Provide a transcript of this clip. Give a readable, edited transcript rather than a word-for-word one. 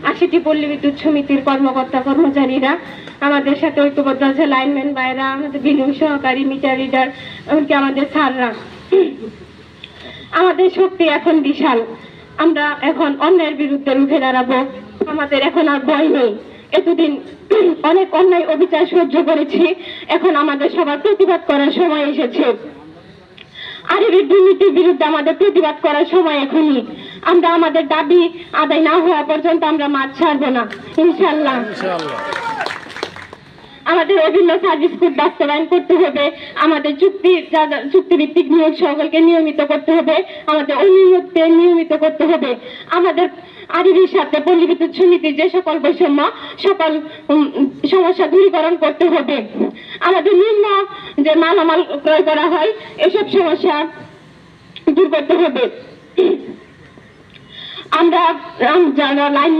80টি পল্লী বিদ্যুৎ সমিতির কর্মকর্তা কর্মচারীরা আমাদের সাথে ঐক্যবদ্ধ আছে, লাইনম্যান ভাইরা, আমাদের বিলিং সহকারী, মিটার রিডার, এমনকি আমাদের স্যাররা। আমাদের শক্তি এখন বিশাল। আমরা এখন অন্যায়ের বিরুদ্ধে রুখে দাঁড়াবো। আমাদের এখন আর ভয় নেই। এতদিন অনেক অন্যায় অবিচার সহ্য করেছি, এখন আমাদের সবার প্রতিবাদ করার সময় এসেছে। আরিফের দুর্নীতির বিরুদ্ধে আমাদের প্রতিবাদ করার সময় এখনই। আমরা আমাদের দাবি আদায় না হওয়া পর্যন্ত আমরা মাঠ ছাড়বো না, ইনশাআল্লাহ। আমাদের অভিন্ন সার্ভিস কোড বাস্তবায়ন করতে হবে, আমাদের চুক্তিভিত্তিক নিয়োগ সকলকে নিয়মিত করতে হবে, আমাদের অনিয়মিতকে নিয়মিত করতে হবে। আমাদের আরিফের সাথে পল্লী বিদ্যুৎ সমিতির যে সকল বৈষম্য, সকল সমস্যা দূরীকরণ করতে হবে। আমাদের নিম্ন যে মালামাল ক্রয় করা হয়, এসব সমস্যা দূর করতে হবে। আমরা যারা লাইন